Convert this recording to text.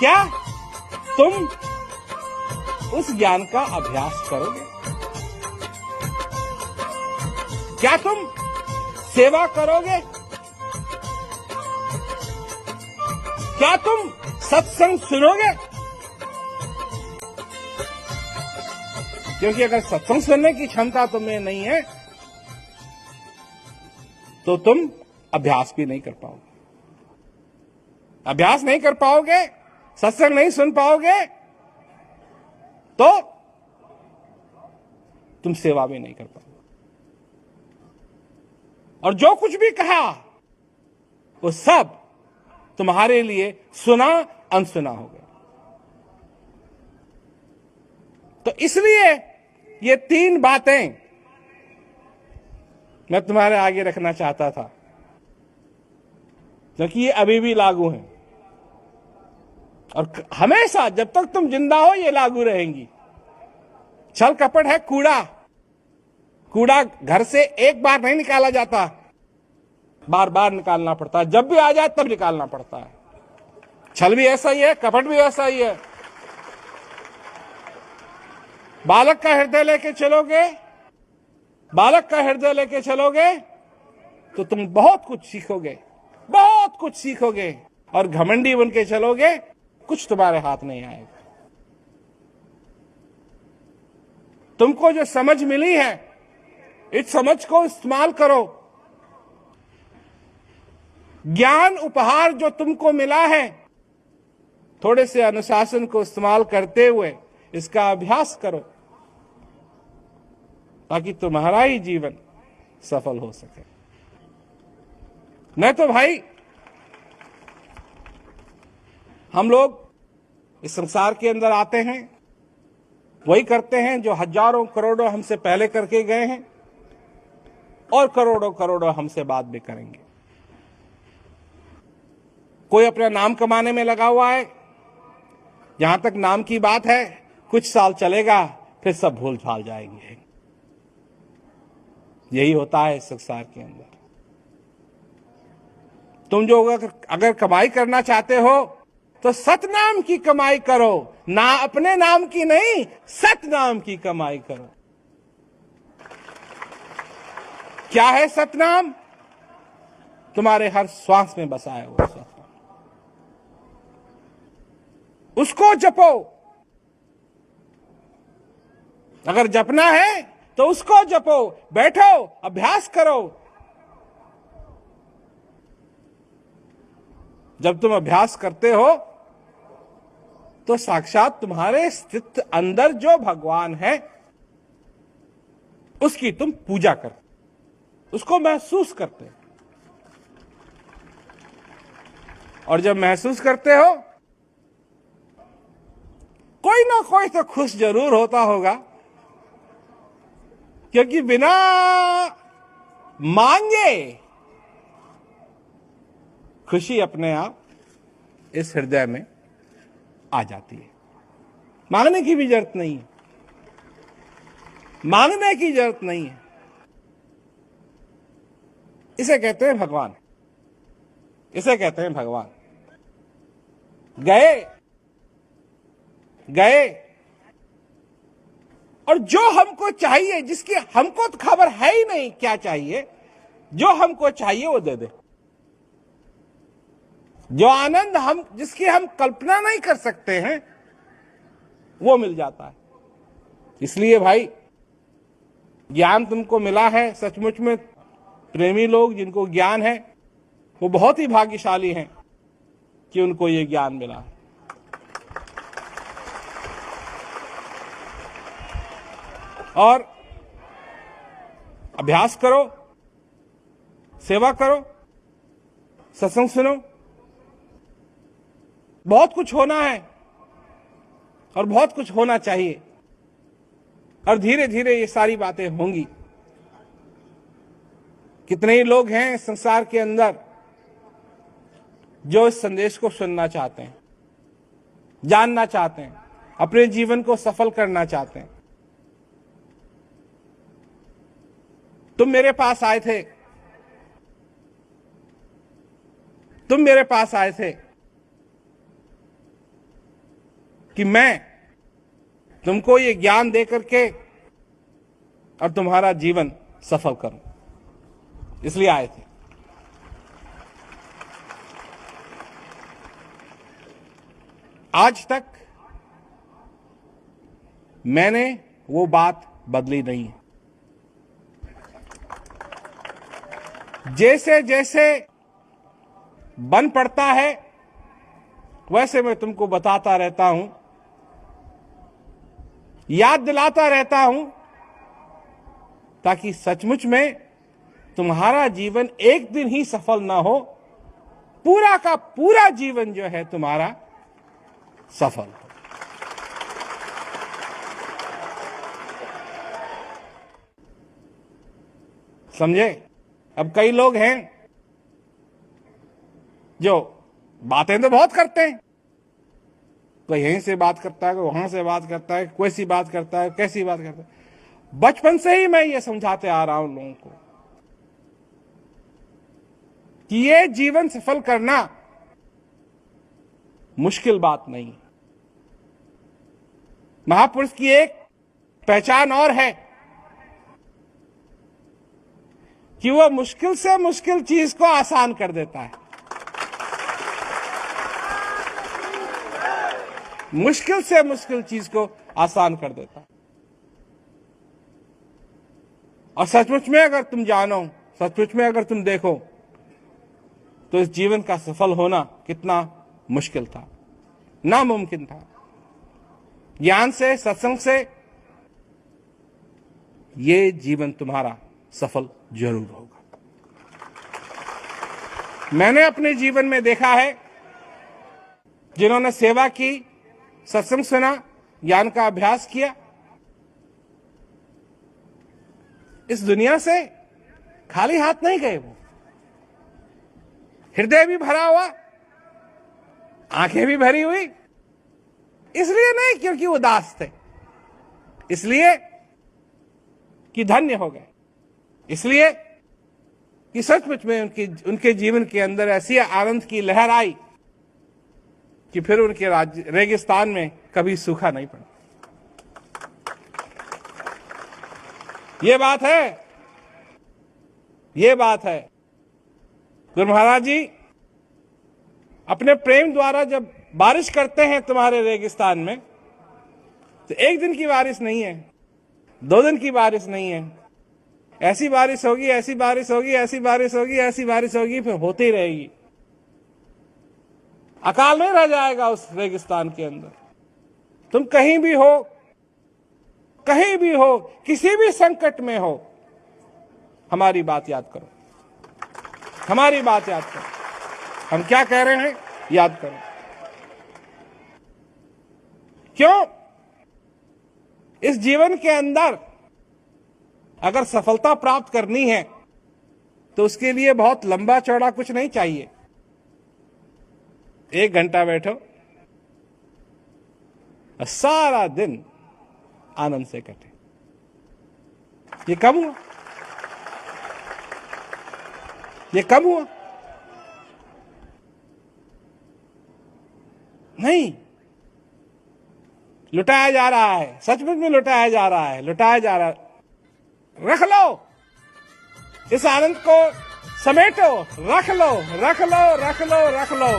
क्या तुम उस ज्ञान का अभ्यास करोगे? क्या तुम सेवा करोगे? क्या तुम सत्संग सुनोगे? क्योंकि अगर सत्संग सुनने की क्षमता तुम्हें नहीं है तो तुम अभ्यास भी नहीं कर पाओगे। अभ्यास नहीं कर पाओगे, सत्संग नहीं सुन पाओगे तो तुम सेवा भी नहीं कर पाओगे। और जो कुछ भी कहा वो सब तुम्हारे लिए सुना अनसुना हो गया। तो इसलिए ये 3 बातें मैं तुम्हारे आगे रखना चाहता था, क्योंकि ये अभी भी लागू हैं और हमेशा जब तक तुम जिंदा हो ये लागू रहेंगी। छल कपट है कूड़ा। कूड़ा घर से एक बार नहीं निकाला जाता, बार बार निकालना पड़ता है। जब भी आ जाए तब निकालना पड़ता है। छल भी ऐसा ही है, कपट भी ऐसा ही है। बालक का हृदय लेके चलोगे, बालक का हृदय लेके चलोगे तो तुम बहुत कुछ सीखोगे, बहुत कुछ सीखोगे। और घमंडी बन के चलोगे, कुछ तुम्हारे हाथ नहीं आएगा। तुमको जो समझ मिली है, इस समझ को इस्तेमाल करो। ज्ञान उपहार जो तुमको मिला है, थोड़े से अनुशासन को इस्तेमाल करते हुए इसका अभ्यास करो, ताकि तुम्हारा ही जीवन सफल हो सके। नहीं तो भाई हम लोग इस संसार के अंदर आते हैं, वही करते हैं जो हजारों करोड़ों हमसे पहले करके गए हैं और करोड़ों करोड़ों हमसे बाद में करेंगे। कोई अपना नाम कमाने में लगा हुआ है। जहां तक नाम की बात है, कुछ साल चलेगा फिर सब भूल भाल जाएंगे। यही होता है इस संसार के अंदर। तुम जो अगर कमाई करना चाहते हो तो सतनाम की कमाई करो, ना अपने नाम की नहीं, सतनाम की कमाई करो। क्या है सतनाम? तुम्हारे हर श्वास में बसा है वो सतनाम। उसको जपो। अगर जपना है तो उसको जपो, बैठो, अभ्यास करो। जब तुम अभ्यास करते हो तो साक्षात तुम्हारे स्थित अंदर जो भगवान है उसकी तुम पूजा करते, उसको महसूस करते हो। और जब महसूस करते हो, कोई ना कोई तो खुश जरूर होता होगा, क्योंकि बिना मांगे खुशी अपने आप इस हृदय में आ जाती है। मांगने की भी जरूरत नहीं है, मांगने की जरूरत नहीं है। इसे कहते हैं भगवान, इसे कहते हैं भगवान। गए गए और जो हमको चाहिए, जिसकी हमको तो खबर है ही नहीं क्या चाहिए, जो हमको चाहिए वो दे दे। जो आनंद जिसकी हम कल्पना नहीं कर सकते हैं वो मिल जाता है। इसलिए भाई ज्ञान तुमको मिला है, सचमुच में प्रेमी लोग जिनको ज्ञान है वो बहुत ही भाग्यशाली हैं कि उनको ये ज्ञान मिला है। और अभ्यास करो, सेवा करो, सत्संग सुनो। बहुत कुछ होना है और बहुत कुछ होना चाहिए, और धीरे धीरे ये सारी बातें होंगी। कितने ही लोग हैं संसार के अंदर जो इस संदेश को सुनना चाहते हैं, जानना चाहते हैं, अपने जीवन को सफल करना चाहते हैं। तुम मेरे पास आए थे, तुम मेरे पास आए थे कि मैं तुमको ये ज्ञान दे करके और तुम्हारा जीवन सफल करूं, इसलिए आए थे। आज तक मैंने वो बात बदली नहीं है। जैसे जैसे बन पड़ता है वैसे मैं तुमको बताता रहता हूं, याद दिलाता रहता हूं, ताकि सचमुच में तुम्हारा जीवन एक दिन ही सफल ना हो, पूरा का पूरा जीवन जो है तुम्हारा सफल हो। समझे? अब कई लोग हैं जो बातें तो बहुत करते हैं, कोई यहीं से बात करता है, कोई वहां से बात करता है, कोई सी बात करता है, कैसी बात करता है। बचपन से ही मैं ये समझाते आ रहा हूं लोगों को कि ये जीवन सफल करना मुश्किल बात नहीं। महापुरुष की एक पहचान और है कि वह मुश्किल से मुश्किल चीज को आसान कर देता है। मुश्किल से मुश्किल चीज को आसान कर देता है। और सचमुच में अगर तुम जानो, सचमुच में अगर तुम देखो, तो इस जीवन का सफल होना कितना मुश्किल था, नामुमकिन था। ज्ञान से, सत्संग से ये जीवन तुम्हारा सफल जरूर होगा। मैंने अपने जीवन में देखा है, जिन्होंने सेवा की, सत्संग सुना, ज्ञान का अभ्यास किया, इस दुनिया से खाली हाथ नहीं गए। वो हृदय भी भरा हुआ, आंखें भी भरी हुई। इसलिए नहीं क्योंकि उदास थे, इसलिए कि धन्य हो गए, इसलिए कि सचमुच में उनके जीवन के अंदर ऐसी आनंद की लहर आई कि फिर उनके रेगिस्तान में कभी सूखा नहीं पड़ा। ये बात है, ये बात है। गुरु महाराज जी अपने प्रेम द्वारा जब बारिश करते हैं तुम्हारे रेगिस्तान में, तो एक दिन की बारिश नहीं है, 2 दिन की बारिश नहीं है। ऐसी बारिश होगी, ऐसी बारिश होगी, ऐसी बारिश होगी, ऐसी बारिश होगी, फिर होती रहेगी। अकाल नहीं रह जाएगा उस रेगिस्तान के अंदर। तुम कहीं भी हो, कहीं भी हो, किसी भी संकट में हो, हमारी बात याद करो, हमारी बात याद करो। हम क्या कह रहे हैं याद करो। क्यों? इस जीवन के अंदर अगर सफलता प्राप्त करनी है तो उसके लिए बहुत लंबा चौड़ा कुछ नहीं चाहिए। 1 घंटा बैठो, सारा दिन आनंद से कटे। ये कब हुआ? ये कब हुआ? नहीं, लुटाया जा रहा है, सचमुच में लुटाया जा रहा है, लुटाया जा रहा है। रख लो इस आनंद को, समेटो, रख लो, रख लो, रख लो, रख लो।